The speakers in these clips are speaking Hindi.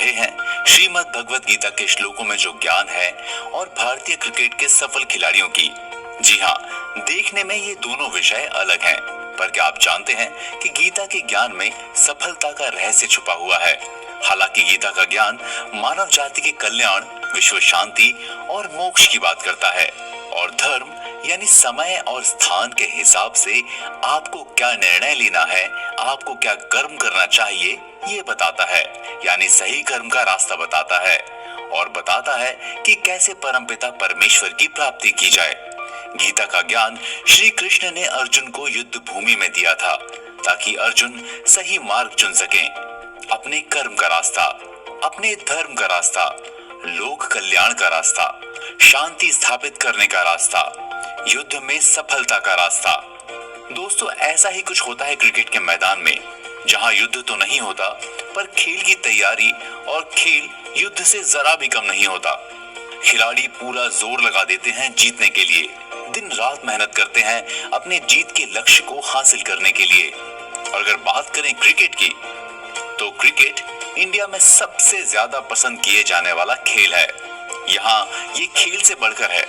रहे हैं श्रीमद् भगवत गीता के श्लोकों में जो ज्ञान है और भारतीय क्रिकेट के सफल खिलाड़ियों की। जी हाँ, देखने में ये दोनों विषय अलग हैं, पर क्या आप जानते हैं कि गीता के ज्ञान में सफलता का रहस्य छुपा हुआ है। हालांकि गीता का ज्ञान मानव जाति के कल्याण, विश्व शांति और मोक्ष की बात करता है, और धर्म यानी समय और स्थान के हिसाब से आपको क्या निर्णय लेना है, आपको क्या कर्म करना चाहिए, ये बताता है। यानी सही कर्म का रास्ता बताता है और बताता है कि कैसे परमपिता परमेश्वर की प्राप्ति की जाए। गीता का ज्ञान श्री कृष्ण ने अर्जुन को युद्ध भूमि में दिया था, ताकि अर्जुन सही मार्ग चुन सकें, अपने कर्म का रास्ता, अपने धर्म का रास्ता, लोक कल्याण का रास्ता, शांति स्थापित करने का रास्ता, युद्ध में सफलता का रास्ता। दोस्तों, ऐसा ही कुछ होता है क्रिकेट के मैदान में, जहां युद्ध तो नहीं होता, पर खेल की तैयारी और खेल युद्ध से जरा भी कम नहीं होता। खिलाड़ी पूरा जोर लगा देते हैं जीतने के लिए, दिन रात मेहनत करते हैं अपने जीत के लक्ष्य को हासिल करने के लिए। और अगर बात करें क्रिकेट की, तो क्रिकेट इंडिया में सबसे ज्यादा पसंद किए जाने वाला खेल है। यहाँ ये खेल से बढ़कर है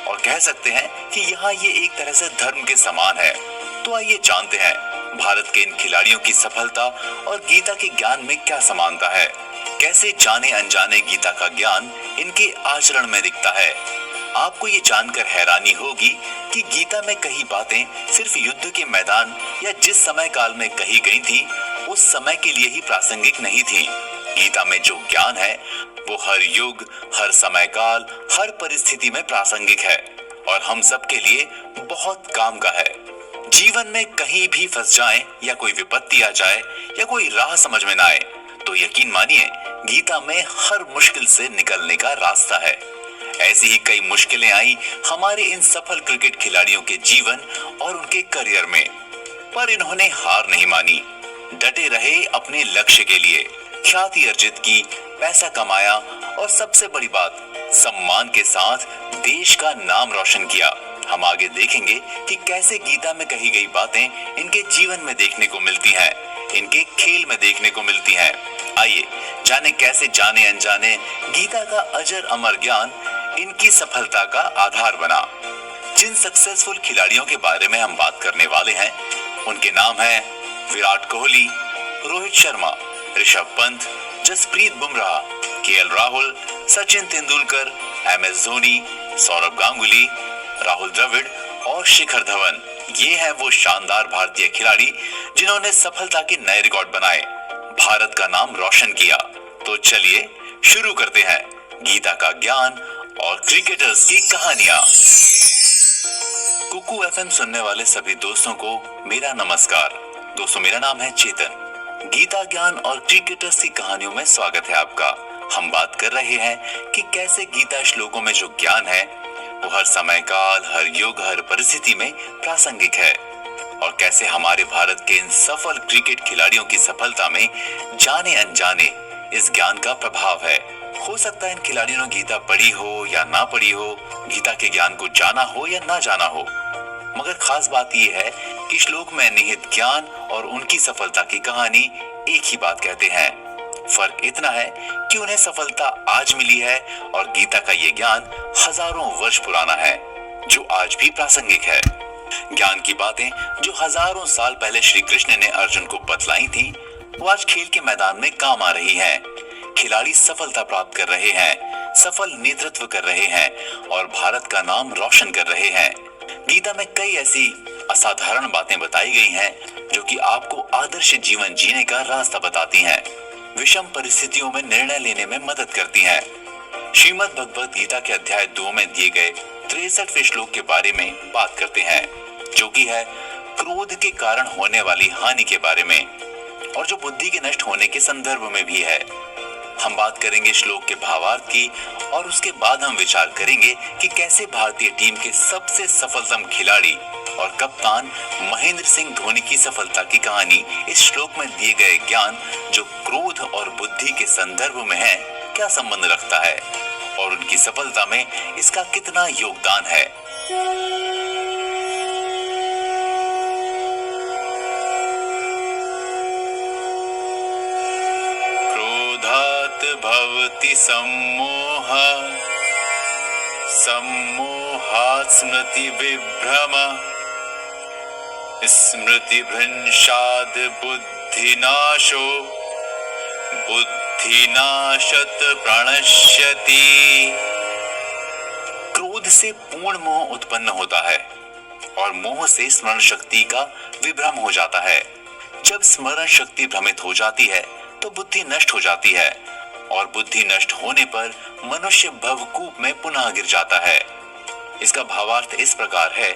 और कह सकते हैं कि यहाँ ये एक तरह से धर्म के समान है। तो आइए जानते हैं भारत के इन खिलाड़ियों की सफलता और गीता के ज्ञान में क्या समानता है। कैसे जाने अनजाने गीता का ज्ञान इनके आचरण में दिखता है। आपको ये जानकर हैरानी होगी कि गीता में कई बातें सिर्फ युद्ध के मैदान या जिस समय काल में कही गई थी, उस समय के लिए ही प्रासंगिक नहीं थी। गीता में जो ज्ञान है वो हर युग, हर समय काल, हर परिस्थिति में प्रासंगिक है और हम सब के लिए बहुत काम का है। जीवन में कहीं भी फंस जाएं या कोई विपत्ति आ जाए या कोई राह समझ में ना आए, तो यकीन मानिए गीता में हर मुश्किल से निकलने का रास्ता है। ऐसी ही कई मुश्किलें आई हमारे इन सफल क्रिकेट खिलाड़ियों के जीवन और उनके करियर में, पर इन्होंने हार नहीं मानी, डटे रहे अपने लक्ष्य के लिए, ख्याति अर्जित की, पैसा कमाया और सबसे बड़ी बात, सम्मान के साथ देश का नाम रोशन किया। हम आगे देखेंगे कि कैसे गीता में कही गई बातें इनके जीवन में देखने को मिलती हैं, इनके खेल में देखने को मिलती हैं। आइए जाने कैसे जाने अनजाने गीता का अजर अमर ज्ञान इनकी सफलता का आधार बना। जिन सक्सेसफुल खिलाड़ियों के बारे में हम बात करने वाले हैं, उनके नाम हैं विराट कोहली, रोहित शर्मा, ऋषभ पंत, जसप्रीत बुमराह, केएल राहुल, सचिन तेंदुलकर, एमएस धोनी, सौरभ गांगुली, राहुल द्रविड़ और शिखर धवन। ये है वो शानदार भारतीय खिलाड़ी जिन्होंने सफलता के नए रिकॉर्ड बनाए, भारत का नाम रोशन किया। तो चलिए शुरू करते हैं गीता का ज्ञान और क्रिकेटर्स की कहानियां। कुकू एफएम सुनने वाले सभी दोस्तों को मेरा नमस्कार। दोस्तों, मेरा नाम है चेतन। गीता ज्ञान और क्रिकेटर्स की कहानियों में स्वागत है आपका। हम बात कर रहे हैं कि कैसे गीता श्लोकों में जो ज्ञान है वो हर समय काल, हर युग, हर परिस्थिति में प्रासंगिक है, और कैसे हमारे भारत के इन सफल क्रिकेट खिलाड़ियों की सफलता में जाने अनजाने इस ज्ञान का प्रभाव है। हो सकता है इन खिलाड़ियों ने गीता पढ़ी हो या ना पढ़ी हो, गीता के ज्ञान को जाना हो या ना जाना हो, मगर खास बात यह है कि श्लोक में निहित ज्ञान और उनकी सफलता की कहानी एक ही बात कहते हैं। फर्क इतना है कि उन्हें सफलता आज मिली है और गीता का ये ज्ञान हजारों वर्ष पुराना है, जो आज भी प्रासंगिक है। ज्ञान की बातें जो हजारों साल पहले श्री कृष्ण ने अर्जुन को बतलाई थी, वो आज खेल के मैदान में काम आ रही हैं। खिलाड़ी सफलता प्राप्त कर रहे हैं, सफल नेतृत्व कर रहे हैं और भारत का नाम रोशन कर रहे हैं। गीता में कई ऐसी असाधारण बातें बताई गई हैं जो कि आपको आदर्श जीवन जीने का रास्ता बताती हैं, विषम परिस्थितियों में निर्णय लेने में मदद करती हैं। श्रीमद् भगवत गीता के अध्याय 2 में दिए गए 63वें श्लोक के बारे में बात करते हैं, जो कि है क्रोध के कारण होने वाली हानि के बारे में, और जो बुद्धि के नष्ट होने के संदर्भ में भी है। हम बात करेंगे श्लोक के भावार्थ की और उसके बाद हम विचार करेंगे कि कैसे भारतीय टीम के सबसे सफलतम खिलाड़ी और कप्तान महेंद्र सिंह धोनी की सफलता की कहानी इस श्लोक में दिए गए ज्ञान जो क्रोध और बुद्धि के संदर्भ में है, क्या संबंध रखता है और उनकी सफलता में इसका कितना योगदान है। भवति सम्मोह सम्मोहात् स्मृति विभ्रम स्मृति भ्रंशाद् बुद्धिनाशो बुद्धिनाशत प्रणश्यति। क्रोध से पूर्ण मोह उत्पन्न होता है और मोह से स्मरण शक्ति का विभ्रम हो जाता है। जब स्मरण शक्ति भ्रमित हो जाती है तो बुद्धि नष्ट हो जाती है और बुद्धि नष्ट होने पर मनुष्य भवकूप में पुनः गिर जाता है। इसका भावार्थ इस प्रकार है,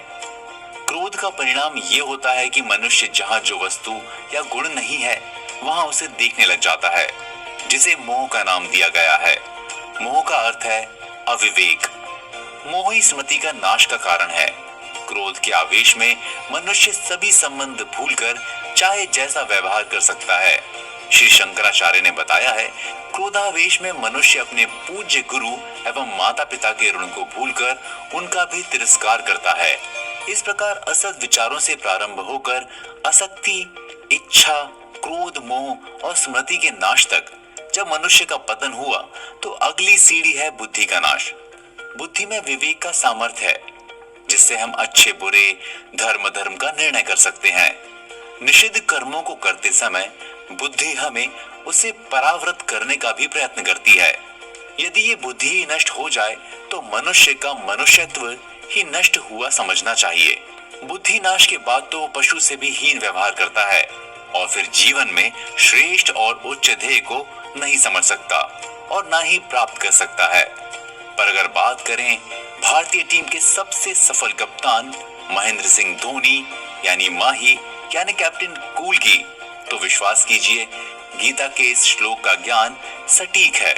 क्रोध का परिणाम ये होता है कि मनुष्य जहां जो वस्तु या गुण नहीं है वहां उसे देखने लग जाता है, जिसे मोह का नाम दिया गया है। मोह का अर्थ है अविवेक। मोह ही स्मृति का नाश का कारण है। क्रोध के आवेश में मनुष्य सभी संबंध भूलकर चाहे जैसा व्यवहार कर सकता है। श्री शंकराचार्य ने बताया है, क्रोधावेश में मनुष्य अपने पूज्य गुरु एवं माता पिता के ऋण को भूलकर उनका भी तिरस्कार करता है। इस प्रकार असत विचारों से प्रारंभ होकर आसक्ति, इच्छा, क्रोध, मोह और स्मृति के नाश तक जब मनुष्य का पतन हुआ तो अगली सीढ़ी है बुद्धि का नाश। बुद्धि में विवेक का सामर्थ्य है, जिससे हम अच्छे बुरे, धर्म अधर्म का निर्णय कर सकते हैं। निषिद्ध कर्मों को करते समय बुद्धि हमें उसे परावृत करने का भी प्रयत्न करती है। यदि ये बुद्धि ही नष्ट हो जाए तो मनुष्य का मनुष्यत्व ही नष्ट हुआ समझना चाहिए। बुद्धि नाश के बाद तो पशु से भी हीन व्यवहार करता है और फिर जीवन में श्रेष्ठ और उच्च ध्येय को नहीं समझ सकता और ना ही प्राप्त कर सकता है। पर अगर बात करें भारतीय टीम के सबसे सफल कप्तान महेंद्र सिंह धोनी यानी माही यानी कैप्टन कूल की, तो विश्वास कीजिए गीता के इस श्लोक का ज्ञान सटीक है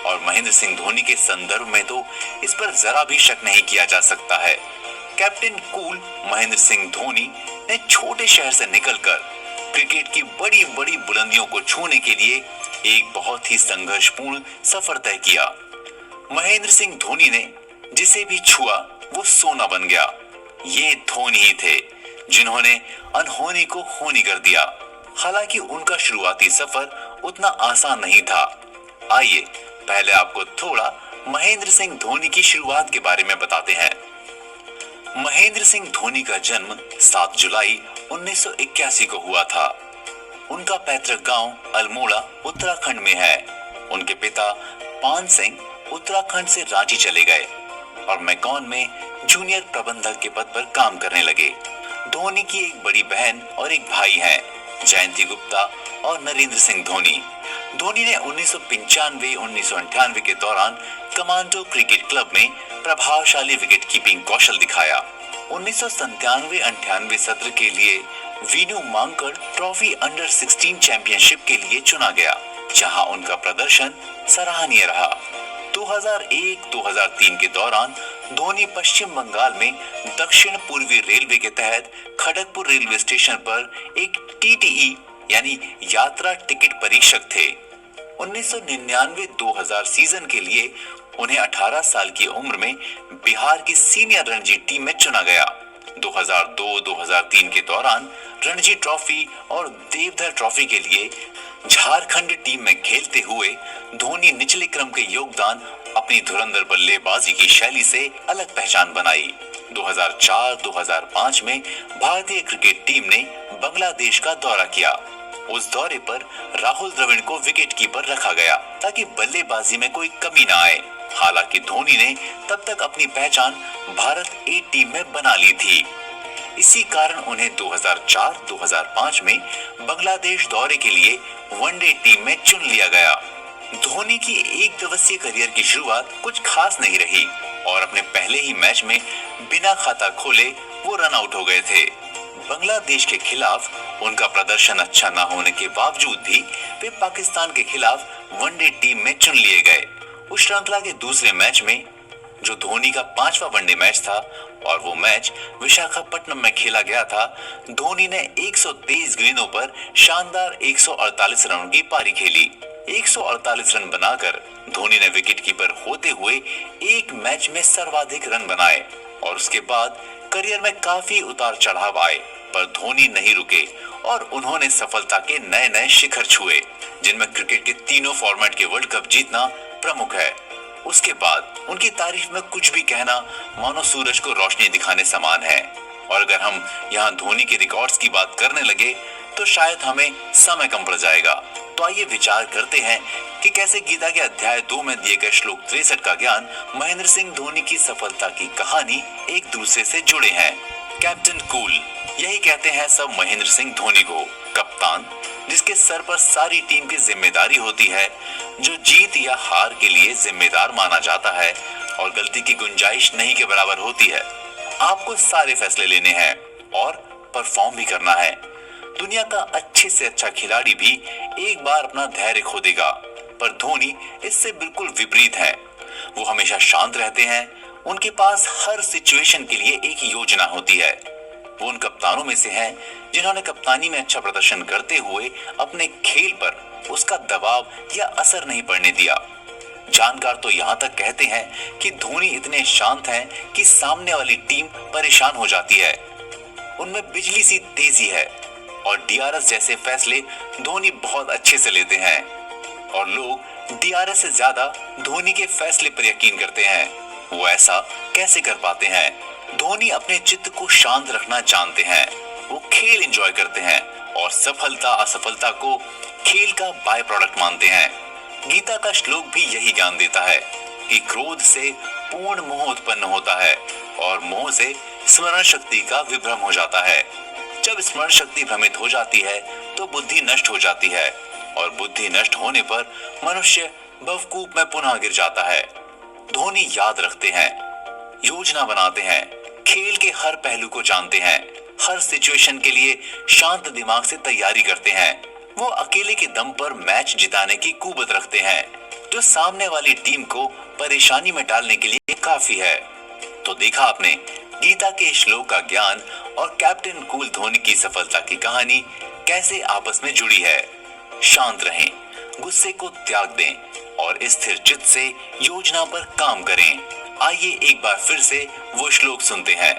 और महेंद्र सिंह धोनी के संदर्भ में तो इस पर जरा भी शक नहीं किया जा सकता है। कैप्टन कूल महेंद्र सिंह धोनी ने छोटे शहर से निकलकर क्रिकेट की बड़ी बड़ी बुलंदियों को छूने के लिए एक बहुत ही संघर्षपूर्ण सफर तय किया। महेंद्र सिंह धोनी ने जिसे भी छुआ वो सोना बन गया। ये धोनी ही थे जिन्होंने अनहोनी को होनी कर दिया। हालांकि उनका शुरुआती सफर उतना आसान नहीं था। आइए पहले आपको थोड़ा महेंद्र सिंह धोनी की शुरुआत के बारे में बताते हैं। महेंद्र सिंह धोनी का जन्म 7 जुलाई 1981 को हुआ था। उनका पैतृक गांव अल्मोड़ा उत्तराखंड में है। उनके पिता पान सिंह उत्तराखंड से रांची चले गए और मैकॉन में जूनियर प्रबंधक के पद पर काम करने लगे। धोनी की एक बड़ी बहन और एक भाई हैं, जयंती गुप्ता और नरेंद्र सिंह धोनी। धोनी ने 1995-1998 के दौरान कमांडो क्रिकेट क्लब में प्रभावशाली विकेट कीपिंग कौशल दिखाया। 1997-98 सत्र के लिए Vinoo Mankad trophy under 16 championship के लिए चुना गया, जहां उनका प्रदर्शन सराहनीय रहा। 2001-2003 के दौरान धोनी पश्चिम बंगाल में दक्षिण पूर्वी रेलवे के तहत खड़गपुर रेलवे स्टेशन पर एक टीटीई यानी यात्रा टिकट परीक्षक थे। 1999-2000 सीजन के लिए उन्हें 18 साल की उम्र में बिहार की सीनियर रणजी टीम में चुना गया। 2002-2003 के दौरान रणजी ट्रॉफी और देवधर ट्रॉफी के लिए झारखंड टीम में खेलते हुए धोनी निचले क्रम के योगदान अपनी धुरंधर बल्लेबाजी की शैली से अलग पहचान बनाई। 2004-2005 में भारतीय क्रिकेट टीम ने बांग्लादेश का दौरा किया। उस दौरे पर राहुल द्रविड़ को विकेट कीपर रखा गया ताकि बल्लेबाजी में कोई कमी न आए। हालांकि धोनी ने तब तक अपनी पहचान भारत ए टीम में बना ली थी। इसी कारण उन्हें 2004-2005 में बांग्लादेश दौरे के लिए वनडे टीम में चुन लिया गया। धोनी की एक दिवसीय करियर की शुरुआत कुछ खास नहीं रही और अपने पहले ही मैच में बिना खाता खोले वो रन आउट हो गए थे। बांग्लादेश के खिलाफ उनका प्रदर्शन अच्छा न होने के बावजूद भी वे पाकिस्तान के खिलाफ वनडे टीम में चुन लिए गए। उस श्रृंखला के दूसरे मैच में, जो धोनी का 5वां वनडे मैच था और वो मैच विशाखापट्टनम में खेला गया था, धोनी ने 123 गेंदों पर शानदार 148 रनों की पारी खेली। 148 रन बनाकर धोनी ने विकेट कीपर होते हुए एक मैच में सर्वाधिक रन बनाए और उसके बाद करियर में काफी उतार चढ़ाव आए। पर धोनी नहीं रुके और उन्होंने सफलता के नए नए शिखर छुए, जिनमें क्रिकेट के तीनों फॉर्मेट के वर्ल्ड कप जीतना प्रमुख है। उसके बाद उनकी तारीफ में कुछ भी कहना मानो सूरज को रोशनी दिखाने समान है। और अगर हम यहाँ धोनी के रिकॉर्ड्स की बात करने लगे तो शायद हमें समय कम पड़ जाएगा। तो आइए विचार करते हैं कि कैसे गीता के अध्याय 2 में दिए गए श्लोक 63 का ज्ञान महेंद्र सिंह धोनी की सफलता की कहानी एक दूसरे से जुड़े हैं। कैप्टन कूल, यही कहते हैं सब महेंद्र सिंह धोनी को। कप्तान, जिसके सर पर सारी टीम की जिम्मेदारी होती है, जो जीत या हार के लिए जिम्मेदार माना जाता है और गलती की गुंजाइश नहीं के बराबर होती है। आपको सारे फैसले लेने हैं और परफॉर्म भी करना है। दुनिया का अच्छे से अच्छा खिलाड़ी भी एक बार अपना धैर्य खो देगा, पर धोनी इससे बिल्कुल विपरीत है। वो हमेशा शांत रहते हैं। उनके पास हर सिचुएशन के लिए एक योजना होती है। वो उन कप्तानों में से हैं जिन्होंने कप्तानी में अच्छा प्रदर्शन करते हुए अपने खेल पर उसका दबाव या असर नहीं पड़ने दिया। जानकार तो यहाँ तक कहते हैं कि धोनी इतने शांत हैं कि सामने वाली टीम परेशान हो जाती है। उनमें बिजली सी तेजी है और डीआरएस जैसे फैसले धोनी बहुत अच्छे से लेते हैं और लोग डीआरएस से ज्यादा धोनी के फैसले पर यकीन करते हैं। वो ऐसा कैसे कर पाते हैं? धोनी अपने चित्त को शांत रखना जानते हैं। वो खेल एंजॉय करते हैं और सफलता असफलता को खेल का बाय प्रोडक्ट मानते हैं। गीता का श्लोक भी यही ज्ञान देता है कि क्रोध से पूर्ण मोह उत्पन्न होता है और मोह से स्मरण शक्ति का विभ्रम हो जाता है। जब स्मरण शक्ति भ्रमित हो जाती है तो बुद्धि नष्ट हो जाती है और बुद्धि नष्ट होने पर मनुष्य भवकूप में पुनः गिर जाता है। धोनी याद रखते हैं, योजना बनाते हैं, खेल के हर पहलू को जानते हैं, हर सिचुएशन के लिए शांत दिमाग से तैयारी करते हैं। वो अकेले के दम पर मैच जिताने की कुवत रखते हैं, जो सामने वाली टीम को परेशानी में डालने के लिए काफी है। तो देखा आपने गीता के श्लोक का ज्ञान और कैप्टन कूल धोनी की सफलता की कहानी कैसे आपस में जुड़ी है। शांत रहें, गुस्से को त्याग दें और स्थिर चित्त से योजना पर काम करें। आइए एक बार फिर से वो श्लोक सुनते हैं।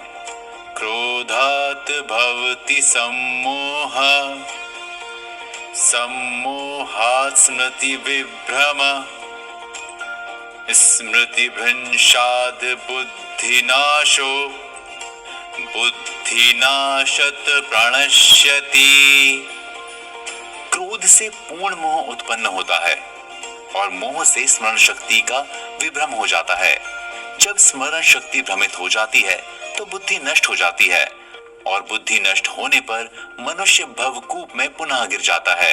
क्रोधात् भवति सम्मोहः, सम्मोहात् स्मृति विभ्रम, स्मृति भ्रंशात् बुद्धिनाशो, बुद्धिनाशत प्रणश्यति। क्रोध से पूर्ण मोह उत्पन्न होता है और मोह से स्मरण शक्ति का विभ्रम हो जाता है। जब स्मरण शक्ति भ्रमित हो जाती है तो बुद्धि नष्ट हो जाती है और बुद्धि नष्ट होने पर मनुष्य भवकूप में पुनः गिर जाता है।